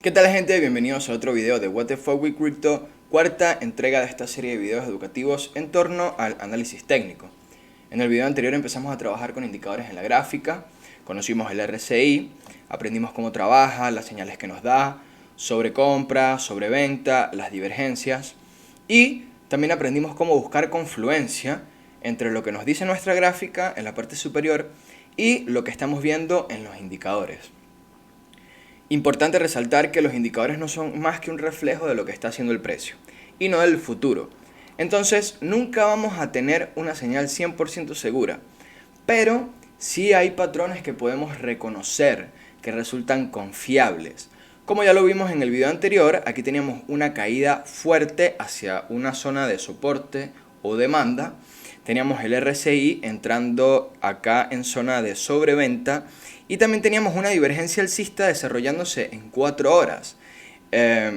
¿Qué tal, gente? Bienvenidos a otro video de What the Fuck with Crypto, cuarta entrega de esta serie de videos educativos en torno al análisis técnico. En el video anterior empezamos a trabajar con indicadores en la gráfica, conocimos el RSI, aprendimos cómo trabaja, las señales que nos da, sobre compra, sobre venta, las divergencias y también aprendimos cómo buscar confluencia entre lo que nos dice nuestra gráfica en la parte superior y lo que estamos viendo en los indicadores. Importante resaltar que los indicadores no son más que un reflejo de lo que está haciendo el precio y no del futuro. Entonces nunca vamos a tener una señal 100% segura, pero sí hay patrones que podemos reconocer que resultan confiables. Como ya lo vimos en el video anterior, aquí teníamos una caída fuerte hacia una zona de soporte o demanda. Teníamos el RSI entrando acá en zona de sobreventa y también teníamos una divergencia alcista desarrollándose en 4 horas.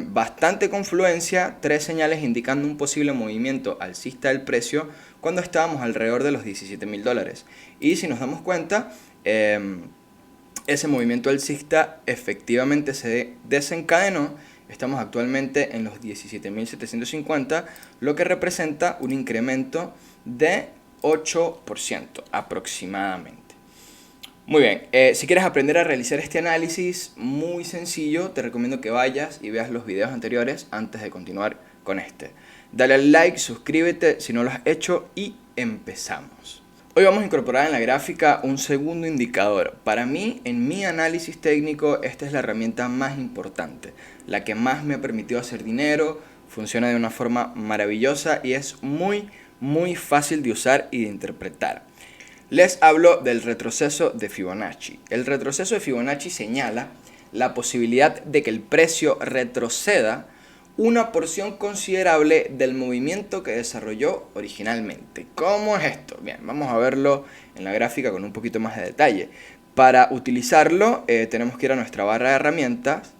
Bastante confluencia, 3 señales indicando un posible movimiento alcista del precio cuando estábamos alrededor de los $17.000. Y si nos damos cuenta, ese movimiento alcista efectivamente se desencadenó. Estamos actualmente en los 17.750, lo que representa un incremento de 8% aproximadamente. Muy bien, si quieres aprender a realizar este análisis muy sencillo, te recomiendo que vayas y veas los videos anteriores antes de continuar con este. Dale al like, suscríbete si no lo has hecho y empezamos. Hoy vamos a incorporar en la gráfica un segundo indicador. Para mí, en mi análisis técnico, esta es la herramienta más importante, la que más me ha permitido hacer dinero, funciona de una forma maravillosa y es muy fácil de usar y de interpretar. Les hablo del retroceso de Fibonacci. El retroceso de Fibonacci señala la posibilidad de que el precio retroceda una porción considerable del movimiento que desarrolló originalmente. ¿Cómo es esto? Bien, vamos a verlo en la gráfica con un poquito más de detalle. Para utilizarlo tenemos que ir a nuestra barra de herramientas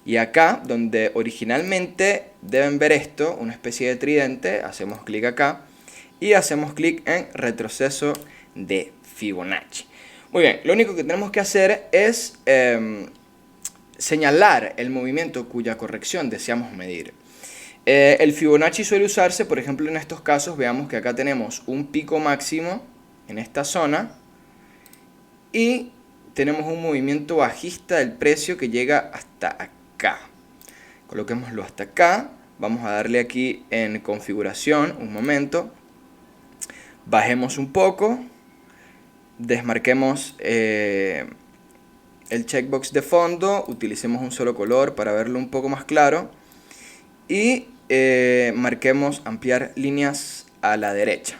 y acá, donde originalmente deben ver esto, una especie de tridente, hacemos clic acá y hacemos clic en retroceso de Fibonacci. Muy bien, lo único que tenemos que hacer es señalar el movimiento cuya corrección deseamos medir. El Fibonacci suele usarse, por ejemplo, en estos casos. Veamos que acá tenemos un pico máximo en esta zona y tenemos un movimiento bajista del precio que llega hasta acá. Coloquémoslo hasta acá. Vamos a darle aquí en configuración un momento. Bajemos un poco. Desmarquemos el checkbox de fondo, utilicemos un solo color para verlo un poco más claro y marquemos ampliar líneas a la derecha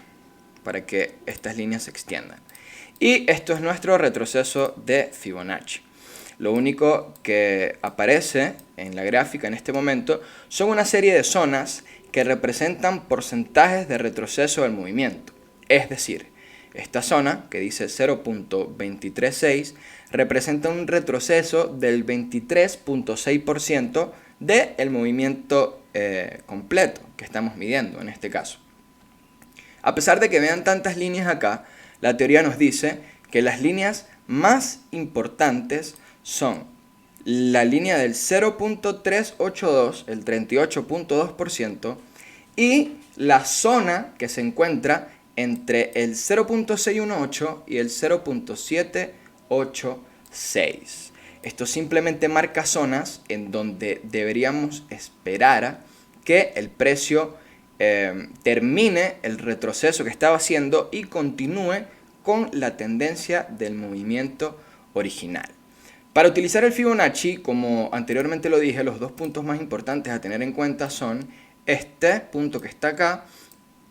para que estas líneas se extiendan. Y esto es nuestro retroceso de Fibonacci. Lo único que aparece en la gráfica en este momento son una serie de zonas que representan porcentajes de retroceso del movimiento. Es decir, esta zona, que dice 0.236, representa un retroceso del 23.6% del movimiento completo que estamos midiendo en este caso. A pesar de que vean tantas líneas acá, la teoría nos dice que las líneas más importantes son la línea del 0.382, el 38.2%, y la zona que se encuentra entre el 0.618 y el 0.786. Esto simplemente marca zonas en donde deberíamos esperar que el precio termine el retroceso que estaba haciendo y continúe con la tendencia del movimiento original. Para utilizar el Fibonacci, como anteriormente lo dije, los dos puntos más importantes a tener en cuenta son este punto que está acá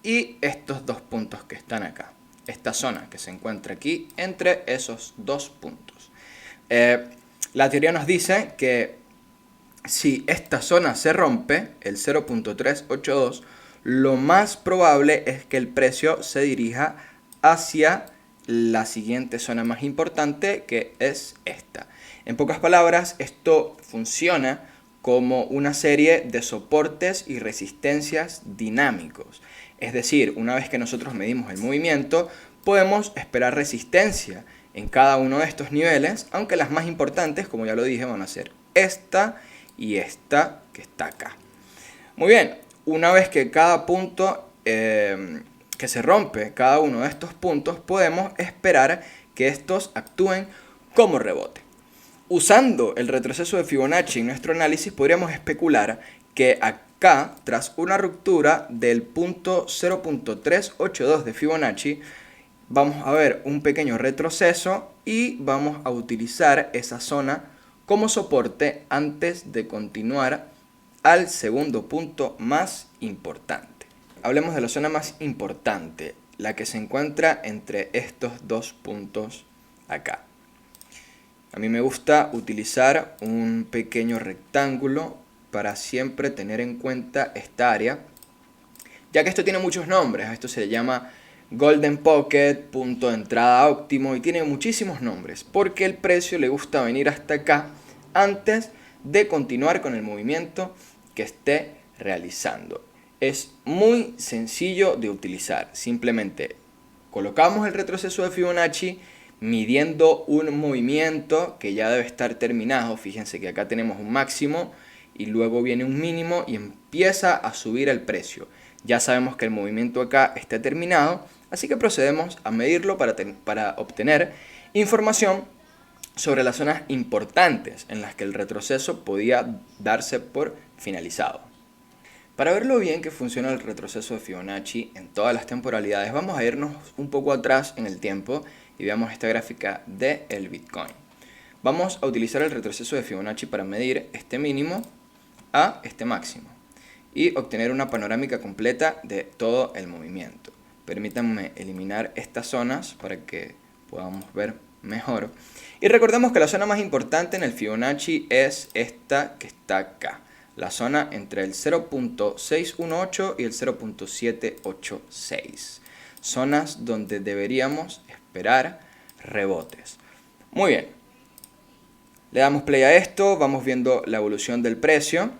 y estos dos puntos que están acá. Esta zona que se encuentra aquí entre esos dos puntos. La teoría nos dice que si esta zona se rompe, el 0.382, lo más probable es que el precio se dirija hacia la siguiente zona más importante, que es esta. En pocas palabras, esto funciona como una serie de soportes y resistencias dinámicos. Es decir, una vez que nosotros medimos el movimiento, podemos esperar resistencia en cada uno de estos niveles, aunque las más importantes, como ya lo dije, van a ser esta y esta que está acá. Muy bien, una vez que cada punto que se rompe, cada uno de estos puntos, podemos esperar que estos actúen como rebote. Usando el retroceso de Fibonacci en nuestro análisis, podríamos especular que acá, tras una ruptura del punto 0.382 de Fibonacci, vamos a ver un pequeño retroceso y vamos a utilizar esa zona como soporte antes de continuar al segundo punto más importante. Hablemos de la zona más importante, la que se encuentra entre estos dos puntos acá. A mí me gusta utilizar un pequeño rectángulo para siempre tener en cuenta esta área, ya que esto tiene muchos nombres. Esto se llama Golden Pocket, punto de entrada óptimo, y tiene muchísimos nombres, porque el precio le gusta venir hasta acá antes de continuar con el movimiento que esté realizando. Es muy sencillo de utilizar. Simplemente colocamos el retroceso de Fibonacci midiendo un movimiento que ya debe estar terminado. Fíjense que acá tenemos un máximo y luego viene un mínimo y empieza a subir el precio. Ya sabemos que el movimiento acá está terminado, así que procedemos a medirlo para obtener información sobre las zonas importantes en las que el retroceso podía darse por finalizado. Para ver lo bien que funciona el retroceso de Fibonacci en todas las temporalidades, vamos a irnos un poco atrás en el tiempo y veamos esta gráfica del Bitcoin. Vamos a utilizar el retroceso de Fibonacci para medir este mínimo a este máximo y obtener una panorámica completa de todo el movimiento. Permítanme eliminar estas zonas para que podamos ver mejor. Y recordemos que la zona más importante en el Fibonacci es esta que está acá. La zona entre el 0.618 y el 0.786. Zonas donde deberíamos esperar rebotes. Muy bien. Le damos play a esto, vamos viendo la evolución del precio.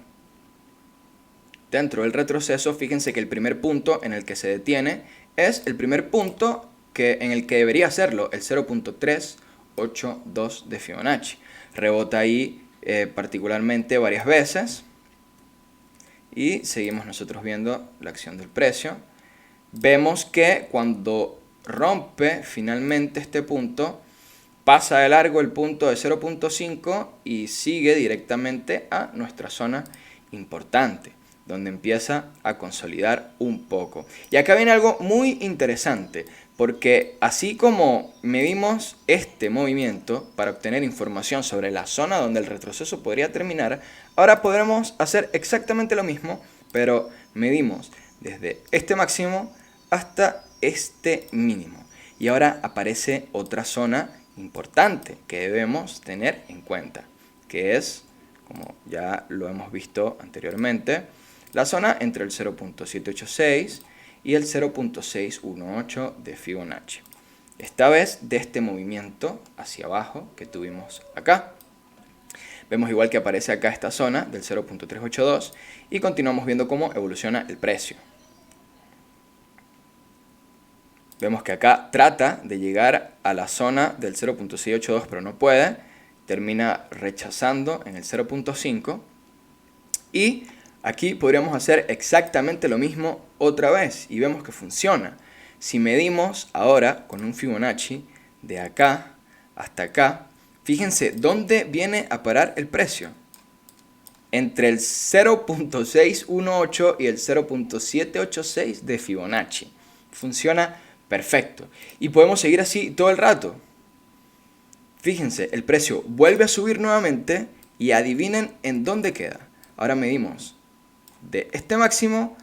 Dentro del retroceso, fíjense que el primer punto en el que se detiene es el primer punto en el que debería hacerlo, el 0.382 de Fibonacci. Rebota ahí particularmente varias veces. Y seguimos nosotros viendo la acción del precio. Vemos que cuando rompe finalmente este punto, pasa de largo el punto de 0.5 y sigue directamente a nuestra zona importante, donde empieza a consolidar un poco. Y acá viene algo muy interesante, porque así como medimos este movimiento para obtener información sobre la zona donde el retroceso podría terminar, ahora podremos hacer exactamente lo mismo, pero medimos desde este máximo hasta este mínimo. Y ahora aparece otra zona importante que debemos tener en cuenta, que es, como ya lo hemos visto anteriormente, la zona entre el 0.786 y el 0.618 de Fibonacci. Esta vez de este movimiento hacia abajo que tuvimos acá. Vemos igual que aparece acá esta zona del 0.382 y continuamos viendo cómo evoluciona el precio. Vemos que acá trata de llegar a la zona del 0.682 pero no puede. Termina rechazando en el 0.5 y aquí podríamos hacer exactamente lo mismo otra vez y vemos que funciona. Si medimos ahora con un Fibonacci de acá hasta acá, fíjense dónde viene a parar el precio. Entre el 0.618 y el 0.786 de Fibonacci. Funciona perfecto. Y podemos seguir así todo el rato. Fíjense, el precio vuelve a subir nuevamente y adivinen en dónde queda. Ahora medimos de este máximo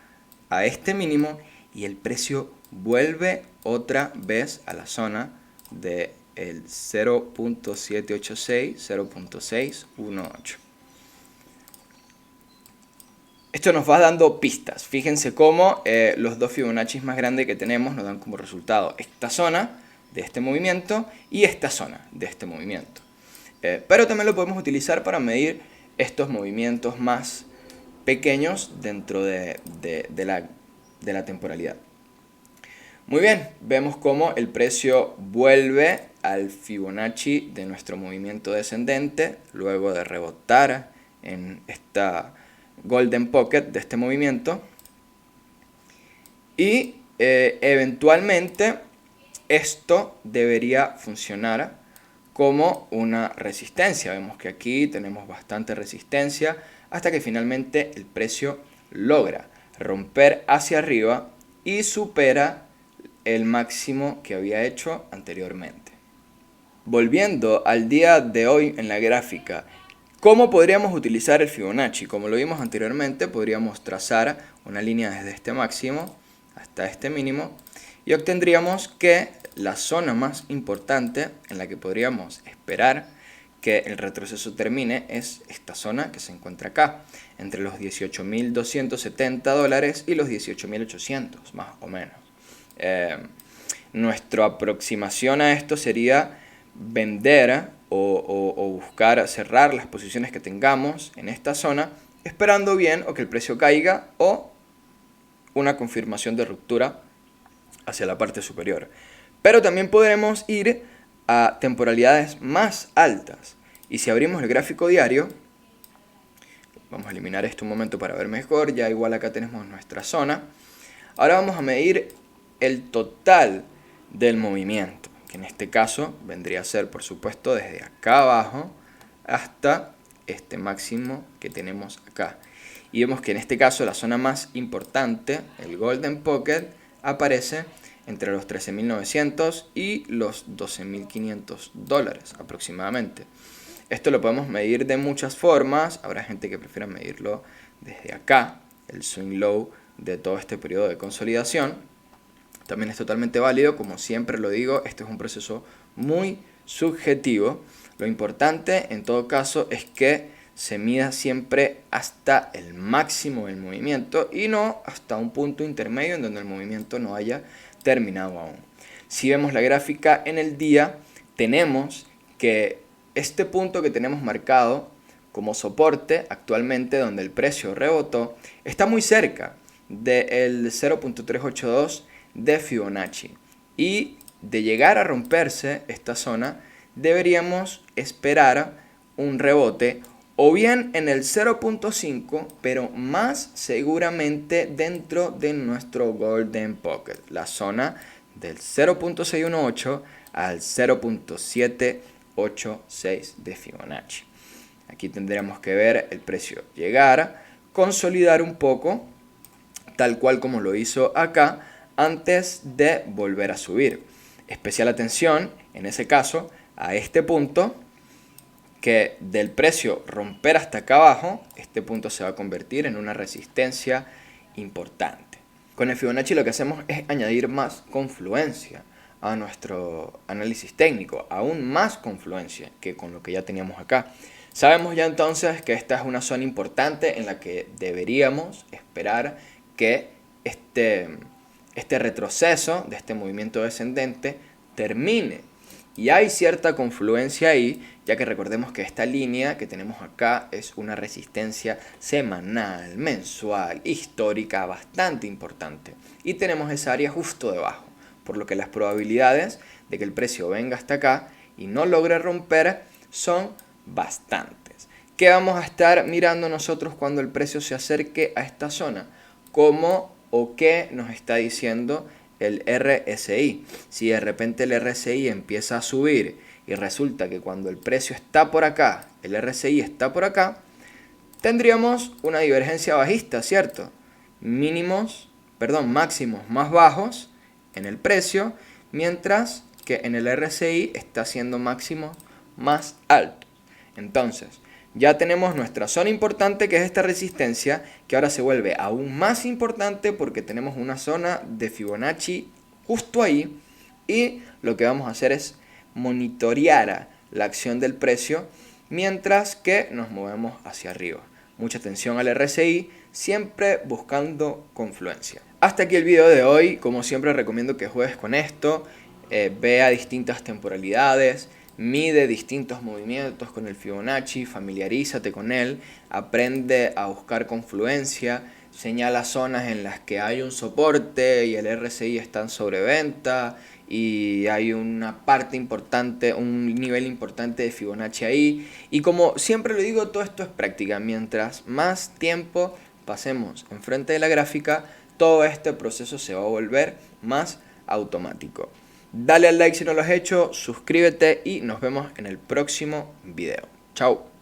a este mínimo y el precio vuelve otra vez a la zona del 0.786, 0.618. Esto nos va dando pistas. Fíjense cómo los dos Fibonacci más grandes que tenemos nos dan como resultado esta zona de este movimiento y esta zona de este movimiento. Pero también lo podemos utilizar para medir estos movimientos más pequeños dentro de la temporalidad. Muy bien, vemos cómo el precio vuelve al Fibonacci de nuestro movimiento descendente luego de rebotar en esta Golden Pocket de este movimiento. Y eventualmente esto debería funcionar como una resistencia. Vemos que aquí tenemos bastante resistencia hasta que finalmente el precio logra romper hacia arriba y supera el máximo que había hecho anteriormente. Volviendo al día de hoy en la gráfica, ¿cómo podríamos utilizar el Fibonacci? Como lo vimos anteriormente, podríamos trazar una línea desde este máximo hasta este mínimo y obtendríamos que la zona más importante en la que podríamos esperar que el retroceso termine es esta zona que se encuentra acá, entre los $18.270 y los 18.800 más o menos. Nuestra aproximación a esto sería vender o buscar cerrar las posiciones que tengamos en esta zona, esperando bien o que el precio caiga o una confirmación de ruptura hacia la parte superior. Pero también podremos ir a temporalidades más altas. Y si abrimos el gráfico diario, vamos a eliminar esto un momento para ver mejor, ya igual acá tenemos nuestra zona. Ahora vamos a medir el total del movimiento, que en este caso vendría a ser, por supuesto, desde acá abajo hasta este máximo que tenemos acá. Y vemos que en este caso la zona más importante, el Golden Pocket, aparece entre los 13.900 y los 12.500 dólares aproximadamente. Esto lo podemos medir de muchas formas. Habrá gente que prefiera medirlo desde acá, el swing low de todo este periodo de consolidación. También es totalmente válido, como siempre lo digo, este es un proceso muy subjetivo. Lo importante en todo caso es que se mida siempre hasta el máximo del movimiento y no hasta un punto intermedio en donde el movimiento no haya terminado aún. Si vemos la gráfica en el día, tenemos que este punto que tenemos marcado como soporte actualmente, donde el precio rebotó, está muy cerca del 0.382 de Fibonacci. Y de llegar a romperse esta zona, deberíamos esperar un rebote o bien en el 0.5, pero más seguramente dentro de nuestro Golden Pocket, la zona del 0.618 al 0.786 de Fibonacci. Aquí tendríamos que ver el precio llegar, consolidar un poco, tal cual como lo hizo acá, antes de volver a subir. Especial atención, en ese caso, a este punto, que del precio romper hasta acá abajo, este punto se va a convertir en una resistencia importante. Con el Fibonacci lo que hacemos es añadir más confluencia a nuestro análisis técnico, aún más confluencia que con lo que ya teníamos acá. Sabemos ya entonces que esta es una zona importante en la que deberíamos esperar que este retroceso de este movimiento descendente termine. Y hay cierta confluencia ahí, ya que recordemos que esta línea que tenemos acá es una resistencia semanal, mensual, histórica, bastante importante. Y tenemos esa área justo debajo, por lo que las probabilidades de que el precio venga hasta acá y no logre romper son bastantes. ¿Qué vamos a estar mirando nosotros cuando el precio se acerque a esta zona? ¿Cómo o qué nos está diciendo el RSI? Si de repente el RSI empieza a subir y resulta que cuando el precio está por acá, el RSI está por acá, tendríamos una divergencia bajista, ¿cierto? Máximos más bajos en el precio, mientras que en el RSI está haciendo máximos más altos. Entonces, ya tenemos nuestra zona importante, que es esta resistencia, que ahora se vuelve aún más importante porque tenemos una zona de Fibonacci justo ahí, y lo que vamos a hacer es monitorear la acción del precio mientras que nos movemos hacia arriba. Mucha atención al RSI, siempre buscando confluencia. Hasta aquí el video de hoy. Como siempre recomiendo que juegues con esto, vea distintas temporalidades, mide distintos movimientos con el Fibonacci, familiarízate con él, aprende a buscar confluencia, señala zonas en las que hay un soporte y el RSI está en sobreventa y hay una parte importante, un nivel importante de Fibonacci ahí. Y como siempre lo digo, todo esto es práctica. Mientras más tiempo pasemos enfrente de la gráfica, todo este proceso se va a volver más automático. Dale al like si no lo has hecho, suscríbete y nos vemos en el próximo video. Chao.